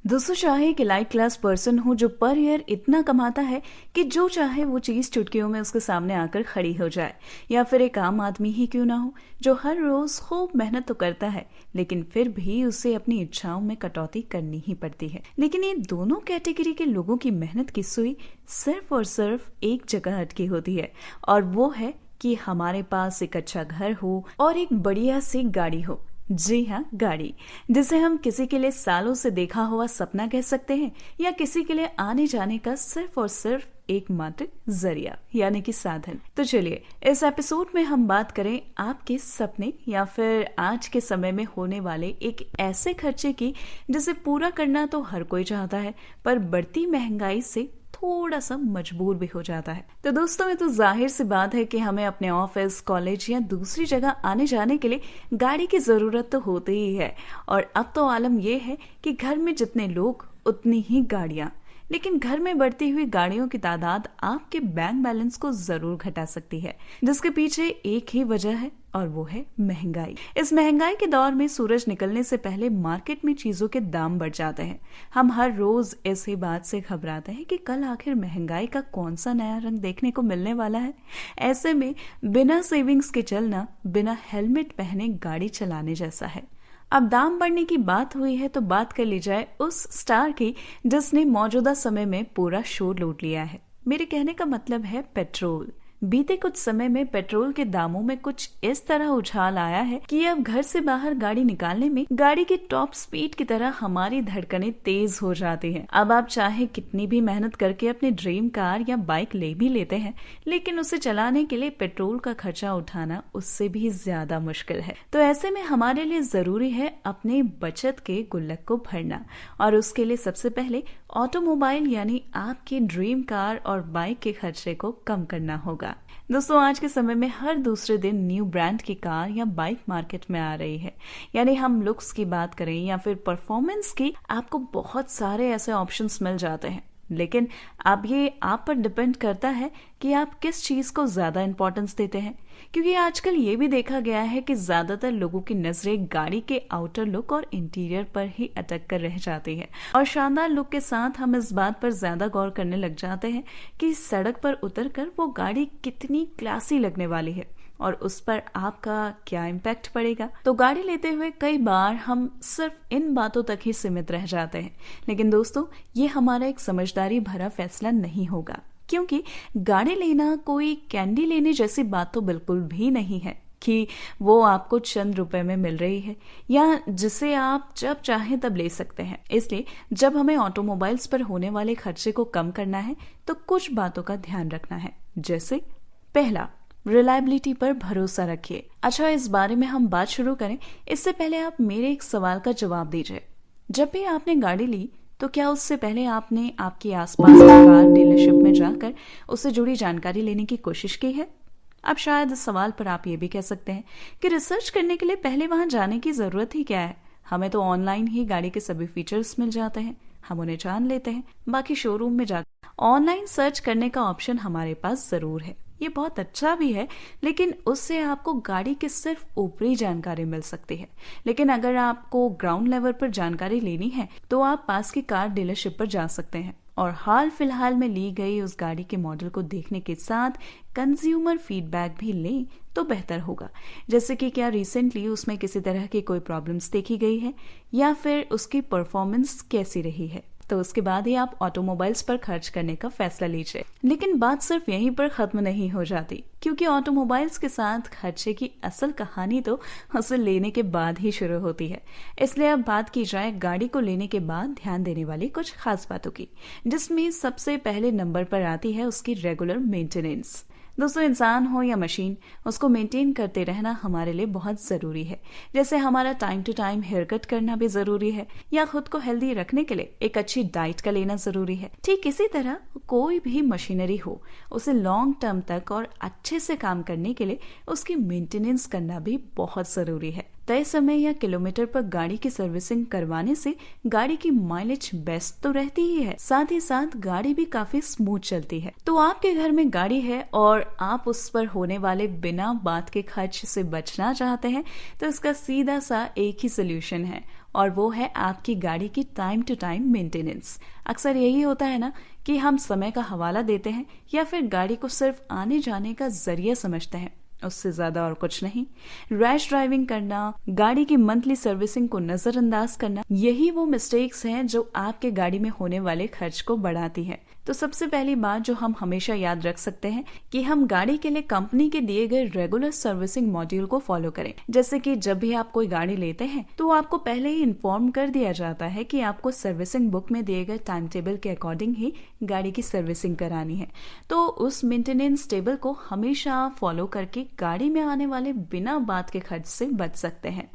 दोस्तों, चाहे एक इलाइट क्लास पर्सन हो जो पर ईयर इतना कमाता है कि जो चाहे वो चीज चुटकियों में उसके सामने आकर खड़ी हो जाए, या फिर एक आम आदमी ही क्यों ना हो जो हर रोज खूब मेहनत तो करता है लेकिन फिर भी उसे अपनी इच्छाओं में कटौती करनी ही पड़ती है। लेकिन ये दोनों कैटेगरी के लोगों की मेहनत की सुई सिर्फ और सिर्फ एक जगह अटकी होती है, और वो है कि हमारे पास एक अच्छा घर हो और एक बढ़िया सी गाड़ी हो। जी हाँ, गाड़ी, जिसे हम किसी के लिए सालों से देखा हुआ सपना कह सकते हैं, या किसी के लिए आने जाने का सिर्फ और सिर्फ एकमात्र जरिया यानी कि साधन। तो चलिए, इस एपिसोड में हम बात करें आपके सपने या फिर आज के समय में होने वाले एक ऐसे खर्चे की जिसे पूरा करना तो हर कोई चाहता है, पर बढ़ती महंगाई से थोड़ा सा मजबूर भी हो जाता है। तो दोस्तों, ये तो जाहिर सी बात है कि हमें अपने ऑफिस, कॉलेज या दूसरी जगह आने जाने के लिए गाड़ी की जरूरत तो होती ही है। और अब तो आलम यह है कि घर में जितने लोग उतनी ही गाड़ियां। लेकिन घर में बढ़ती हुई गाड़ियों की तादाद आपके बैंक बैलेंस को जरूर घटा सकती है, जिसके पीछे एक ही वजह है, और वो है महंगाई। इस महंगाई के दौर में सूरज निकलने से पहले मार्केट में चीजों के दाम बढ़ जाते हैं। हम हर रोज इसी बात से घबराते हैं कि कल आखिर महंगाई का कौन सा नया रंग देखने को मिलने वाला है। ऐसे में बिना सेविंग्स के चलना बिना हेलमेट पहने गाड़ी चलाने जैसा है। अब दाम बढ़ने की बात हुई है तो बात कर ली जाए उस स्टार की जिसने मौजूदा समय में पूरा शो लूट लिया है। मेरे कहने का मतलब है पेट्रोल। बीते कुछ समय में पेट्रोल के दामों में कुछ इस तरह उछाल आया है कि अब घर से बाहर गाड़ी निकालने में गाड़ी की टॉप स्पीड की तरह हमारी धड़कनें तेज हो जाती हैं। अब आप चाहे कितनी भी मेहनत करके अपनी ड्रीम कार या बाइक ले भी लेते हैं, लेकिन उसे चलाने के लिए पेट्रोल का खर्चा उठाना उससे भी ज्यादा मुश्किल है। तो ऐसे में हमारे लिए जरूरी है अपने बचत के गुल्लक को भरना, और उसके लिए सबसे पहले ऑटोमोबाइल यानी आपकी ड्रीम कार और बाइक के खर्चे को कम करना होगा। दोस्तों, आज के समय में हर दूसरे दिन न्यू ब्रांड की कार या बाइक मार्केट में आ रही है। यानी हम लुक्स की बात करें या फिर परफॉर्मेंस की, आपको बहुत सारे ऐसे ऑप्शंस मिल जाते हैं। लेकिन अब ये आप पर डिपेंड करता है कि आप किस चीज को ज्यादा इंपॉर्टेंस देते हैं, क्योंकि आजकल ये भी देखा गया है कि ज्यादातर लोगों की नजरें गाड़ी के आउटर लुक और इंटीरियर पर ही अटक कर रह जाती है, और शानदार लुक के साथ हम इस बात पर ज्यादा गौर करने लग जाते हैं कि सड़क पर उतरकर वो गाड़ी कितनी क्लासी लगने वाली है और उस पर आपका क्या इम्पैक्ट पड़ेगा। तो गाड़ी लेते हुए कई बार हम सिर्फ इन बातों तक ही सीमित रह जाते हैं। लेकिन दोस्तों, ये हमारा एक समझदारी भरा फैसला नहीं होगा, क्योंकि गाड़ी लेना कोई कैंडी लेने जैसी बात तो बिल्कुल भी नहीं है कि वो आपको चंद रुपए में मिल रही है या जिसे आप जब चाहें तब ले सकते हैं। इसलिए जब हमें ऑटोमोबाइल्स पर होने वाले खर्चे को कम करना है तो कुछ बातों का ध्यान रखना है। जैसे पहला, रिलायबिलिटी पर भरोसा रखिए। अच्छा, इस बारे में हम बात शुरू करें इससे पहले आप मेरे एक सवाल का जवाब दीजिए। जब भी आपने गाड़ी ली तो क्या उससे पहले आपने आपके आसपास की कार डीलरशिप में जाकर उससे जुड़ी जानकारी लेने की कोशिश की है? अब शायद इस सवाल पर आप ये भी कह सकते हैं कि रिसर्च करने के लिए पहले वहां जाने की जरूरत ही क्या है, हमें तो ऑनलाइन ही गाड़ी के सभी फीचर्स मिल जाते हैं, हम उन्हें जान लेते हैं। बाकी शोरूम में जाकर ऑनलाइन सर्च करने का ऑप्शन हमारे पास जरूर है, ये बहुत अच्छा भी है, लेकिन उससे आपको गाड़ी की सिर्फ ऊपरी जानकारी मिल सकती है। लेकिन अगर आपको ग्राउंड लेवल पर जानकारी लेनी है तो आप पास की कार डीलरशिप पर जा सकते हैं और हाल फिलहाल में ली गई उस गाड़ी के मॉडल को देखने के साथ कंज्यूमर फीडबैक भी लें तो बेहतर होगा। जैसे कि क्या रिसेंटली उसमें किसी तरह की कोई प्रॉब्लम्स देखी गई है या फिर उसकी परफॉर्मेंस कैसी रही है, तो उसके बाद ही आप ऑटोमोबाइल्स पर खर्च करने का फैसला लीजिए। लेकिन बात सिर्फ यहीं पर खत्म नहीं हो जाती, क्योंकि ऑटोमोबाइल्स के साथ खर्चे की असल कहानी तो उसे लेने के बाद ही शुरू होती है। इसलिए अब बात की जाए गाड़ी को लेने के बाद ध्यान देने वाली कुछ खास बातों की, जिसमें सबसे पहले नंबर पर आती है उसकी रेगुलर मेंटेनेंस। दोस्तों, इंसान हो या मशीन, उसको मेंटेन करते रहना हमारे लिए बहुत जरूरी है। जैसे हमारा time to time hair cut करना भी जरूरी है, या खुद को हेल्दी रखने के लिए एक अच्छी डाइट का लेना जरूरी है। ठीक इसी तरह कोई भी मशीनरी हो, उसे लॉन्ग टर्म तक और अच्छे से काम करने के लिए उसकी मेंटेनेंस करना भी बहुत जरूरी है। तय समय या किलोमीटर पर गाड़ी की सर्विसिंग करवाने से गाड़ी की माइलेज बेस्ट तो रहती ही है, साथ ही साथ गाड़ी भी काफी स्मूथ चलती है। तो आपके घर में गाड़ी है और आप उस पर होने वाले बिना बात के खर्च से बचना चाहते हैं तो इसका सीधा सा एक ही सोल्यूशन है, और वो है आपकी गाड़ी की टाइम टू टाइम मेंटेनेंस। अक्सर यही होता है ना कि हम समय का हवाला देते हैं या फिर गाड़ी को सिर्फ आने जाने का जरिया समझते हैं, उससे ज्यादा और कुछ नहीं। रैश ड्राइविंग करना, गाड़ी की मंथली सर्विसिंग को नजरअंदाज करना, यही वो मिस्टेक्स हैं जो आपके गाड़ी में होने वाले खर्च को बढ़ाती है। तो सबसे पहली बात जो हम हमेशा याद रख सकते हैं कि हम गाड़ी के लिए कंपनी के दिए गए रेगुलर सर्विसिंग मॉड्यूल को फॉलो करें। जैसे कि जब भी आप कोई गाड़ी लेते हैं तो आपको पहले ही इन्फॉर्म कर दिया जाता है कि आपको सर्विसिंग बुक में दिए गए टाइम टेबल के अकॉर्डिंग ही गाड़ी की सर्विसिंग करानी है। तो उस मेंटेनेंस टेबल को हमेशा फॉलो करके गाड़ी में आने वाले बिना बात के खर्च से बच सकते हैं।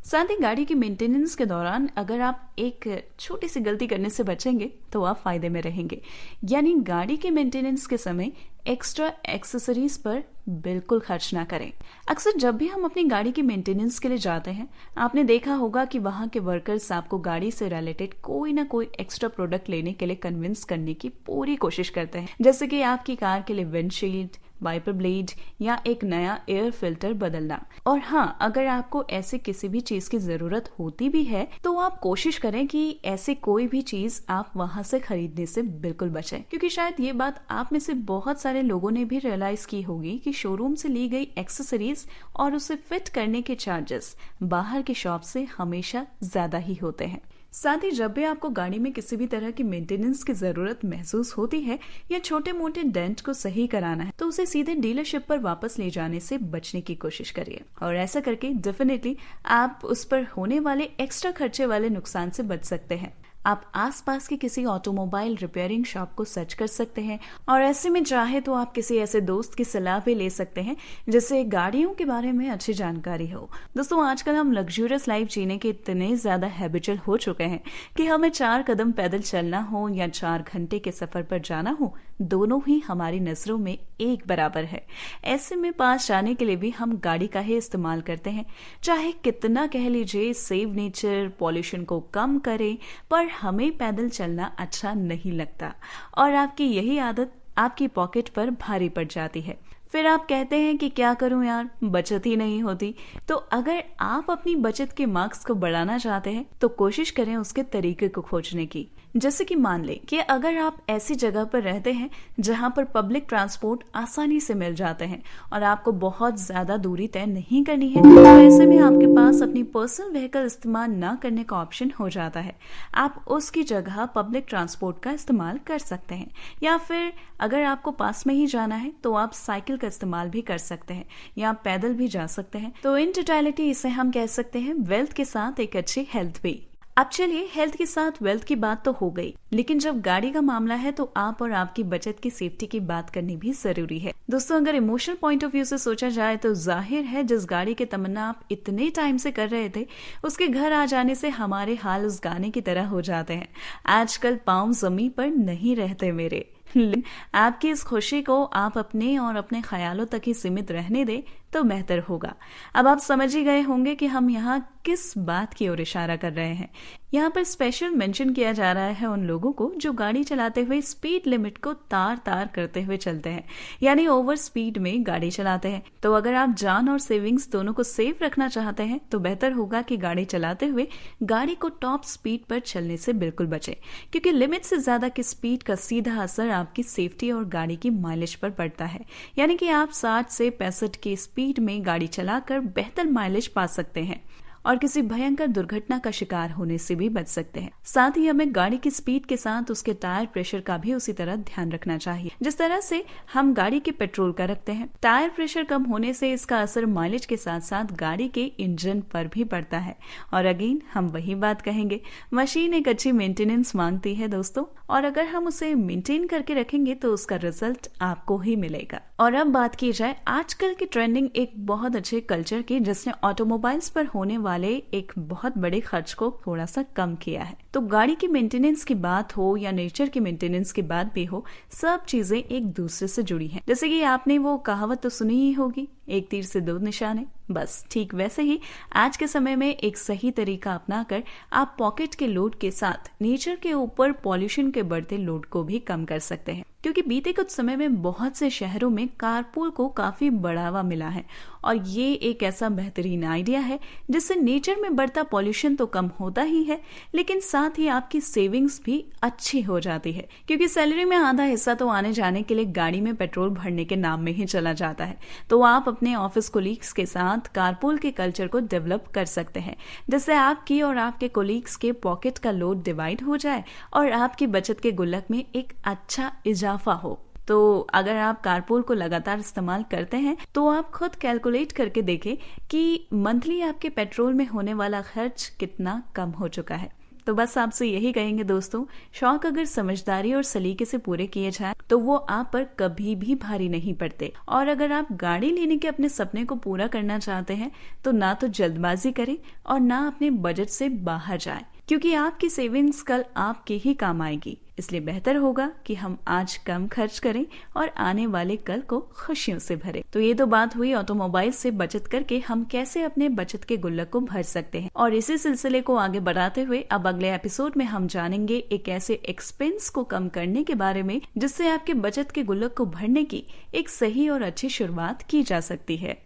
साथ ही गाड़ी की मेंटेनेंस के दौरान अगर आप एक छोटी सी गलती करने से बचेंगे तो आप फायदे में रहेंगे। यानी गाड़ी के मेंटेनेंस के समय एक्स्ट्रा एक्सेसरीज पर बिल्कुल खर्च ना करें। अक्सर जब भी हम अपनी गाड़ी की मेंटेनेंस के लिए जाते हैं, आपने देखा होगा कि वहां के वर्कर्स आपको गाड़ी से रिलेटेड कोई ना कोई एक्स्ट्रा प्रोडक्ट लेने के लिए कन्विंस करने की पूरी कोशिश करते हैं। जैसे कि आपकी कार के लिए विंडशील्ड, वाइपर ब्लेड या एक नया एयर फिल्टर बदलना। और हाँ, अगर आपको ऐसे किसी भी चीज की जरूरत होती भी है तो आप कोशिश करें कि ऐसी कोई भी चीज आप वहां से खरीदने से बिल्कुल बचें, क्योंकि शायद ये बात आप में से बहुत सारे लोगों ने भी रियलाइज की होगी कि शोरूम से ली गई एक्सेसरीज और उसे फिट करने के चार्जेस बाहर की शॉप से हमेशा ज्यादा ही होते हैं। साथ ही जब भी आपको गाड़ी में किसी भी तरह की मेंटेनेंस की जरूरत महसूस होती है या छोटे मोटे डेंट को सही कराना है तो उसे सीधे डीलरशिप पर वापस ले जाने से बचने की कोशिश करिए। और ऐसा करके डेफिनेटली आप उस पर होने वाले एक्स्ट्रा खर्चे वाले नुकसान से बच सकते हैं। आप आसपास की किसी ऑटोमोबाइल रिपेयरिंग शॉप को सर्च कर सकते हैं और ऐसे में चाहे तो आप किसी ऐसे दोस्त की सलाह भी ले सकते हैं जिससे गाड़ियों के बारे में अच्छी जानकारी हो। दोस्तों, आजकल हम लग्जूरियस लाइफ जीने के इतने ज्यादा हैबिचुअल हो चुके हैं कि हमें 4 कदम पैदल चलना हो या 4 घंटे के सफर पर जाना हो, दोनों ही हमारी नजरों में एक बराबर है। ऐसे में पास जाने के लिए भी हम गाड़ी का ही इस्तेमाल करते हैं, चाहे कितना कह लीजिए सेव नेचर, पॉल्यूशन को कम करें, पर हमें पैदल चलना अच्छा नहीं लगता और आपकी यही आदत आपकी पॉकेट पर भारी पड़ जाती है। फिर आप कहते हैं कि क्या करूं यार, बचत ही नहीं होती। तो अगर आप अपनी बचत के मार्क्स को बढ़ाना चाहते हैं तो कोशिश करें उसके तरीके को खोजने की। जैसे कि मान लें कि अगर आप ऐसी जगह पर रहते हैं जहां पर पब्लिक ट्रांसपोर्ट आसानी से मिल जाते हैं और आपको बहुत ज्यादा दूरी तय नहीं करनी है, तो ऐसे में आपके पास अपनी पर्सनल व्हीकल इस्तेमाल ना करने का ऑप्शन हो जाता है। आप उसकी जगह पब्लिक ट्रांसपोर्ट का इस्तेमाल कर सकते हैं, या फिर अगर आपको पास में ही जाना है तो आप साइकिल का इस्तेमाल भी कर सकते हैं या पैदल भी जा सकते हैं। तो इन टोटलिटी इसे हम कह सकते हैं वेल्थ के साथ एक अच्छी हेल्थ भी। अब चलिए, हेल्थ के साथ वेल्थ की बात तो हो गई, लेकिन जब गाड़ी का मामला है तो आप और आपकी बचत की सेफ्टी की बात करनी भी जरूरी है। दोस्तों, अगर इमोशनल पॉइंट ऑफ व्यू से सोचा जाए तो जाहिर है जिस गाड़ी की तमन्ना आप इतने टाइम से कर रहे थे उसके घर आ जाने से हमारे हाल उस गाने की तरह हो जाते हैं, आजकल पाँव जमीन पर नहीं रहते मेरे। आपकी इस खुशी को आप अपने और अपने ख्यालों तक ही सीमित रहने दें तो बेहतर होगा। अब आप समझ ही गए होंगे कि हम यहाँ किस बात की ओर इशारा कर रहे हैं। यहाँ पर स्पेशल मेंशन किया जा रहा है उन लोगों को जो गाड़ी चलाते हुए स्पीड लिमिट को तार तार करते हुए चलते हैं, यानी ओवर स्पीड में गाड़ी चलाते हैं। तो अगर आप जान और सेविंग्स दोनों को सेफ रखना चाहते हैं तो बेहतर होगा कि गाड़ी चलाते हुए गाड़ी को टॉप स्पीड पर चलने से बिल्कुल बचें, क्योंकि लिमिट से ज्यादा की स्पीड का सीधा असर आपकी सेफ्टी और गाड़ी की माइलेज पर पड़ता है। यानी कि आप 60 से 65 की स्पीड में गाड़ी चलाकर बेहतर माइलेज पा सकते हैं और किसी भयंकर दुर्घटना का शिकार होने से भी बच सकते हैं। साथ ही हमें गाड़ी की स्पीड के साथ उसके टायर प्रेशर का भी उसी तरह ध्यान रखना चाहिए जिस तरह से हम गाड़ी के पेट्रोल का रखते हैं। टायर प्रेशर कम होने से इसका असर माइलेज के साथ साथ गाड़ी के इंजन पर भी पड़ता है। और अगेन हम वही बात कहेंगे, मशीन एक अच्छी मेंटेनेंस मांगती है दोस्तों, और अगर हम उसे मेंटेन करके रखेंगे तो उसका रिजल्ट आपको ही मिलेगा। और अब बात की जाए आजकल की ट्रेंडिंग एक बहुत अच्छे कल्चर की, जिसने ऑटोमोबाइल्स पर होने वाले एक बहुत बड़े खर्च को थोड़ा सा कम किया है। तो गाड़ी की मेंटेनेंस की बात हो या नेचर की मेंटेनेंस की बात भी हो, सब चीजें एक दूसरे से जुड़ी हैं। जैसे कि आपने वो कहावत तो सुनी ही होगी, एक तीर से 2 निशाने। बस ठीक वैसे ही आज के समय में एक सही तरीका अपनाकर आप पॉकेट के लोड के साथ नेचर के ऊपर पॉल्यूशन के बढ़ते लोड को भी कम कर सकते हैं, क्योंकि बीते कुछ समय में बहुत से शहरों में कारपूल को काफी बढ़ावा मिला है और ये एक ऐसा बेहतरीन आइडिया है जिससे नेचर में बढ़ता पॉल्यूशन तो कम होता ही है, लेकिन साथ ही आपकी सेविंग्स भी अच्छी हो जाती है, क्योंकि सैलरी में आधा हिस्सा तो आने जाने के लिए गाड़ी में पेट्रोल भरने के नाम में ही चला जाता है। तो आप अपने ऑफिस कोलीग्स के साथ कारपूल के कल्चर को डेवलप कर सकते हैं, जिससे आपकी और आपके कोलीग्स के पॉकेट का लोड डिवाइड हो जाए और आपकी बचत के गुल्लक में एक अच्छा इजाफा हो। तो अगर आप कारपूल को लगातार इस्तेमाल करते हैं तो आप खुद कैलकुलेट करके देखें कि मंथली आपके पेट्रोल में होने वाला खर्च कितना कम हो चुका है। तो बस आपसे यही कहेंगे दोस्तों, शौक अगर समझदारी और सलीके से पूरे किए जाए तो वो आप पर कभी भी भारी नहीं पड़ते। और अगर आप गाड़ी लेने के अपने सपने को पूरा करना चाहते हैं तो ना तो जल्दबाजी करें और ना अपने बजट से बाहर जाएं, क्योंकि आपकी सेविंग्स कल आपके ही काम आएगी। इसलिए बेहतर होगा कि हम आज कम खर्च करें और आने वाले कल को खुशियों से भरें। तो ये तो बात हुई ऑटोमोबाइल से बचत करके हम कैसे अपने बचत के गुल्लक को भर सकते हैं। और इसी सिलसिले को आगे बढ़ाते हुए अब अगले एपिसोड में हम जानेंगे एक ऐसे एक्सपेंस को कम करने के बारे में जिससे आपके बचत के गुल्लक को भरने की एक सही और अच्छी शुरुआत की जा सकती है।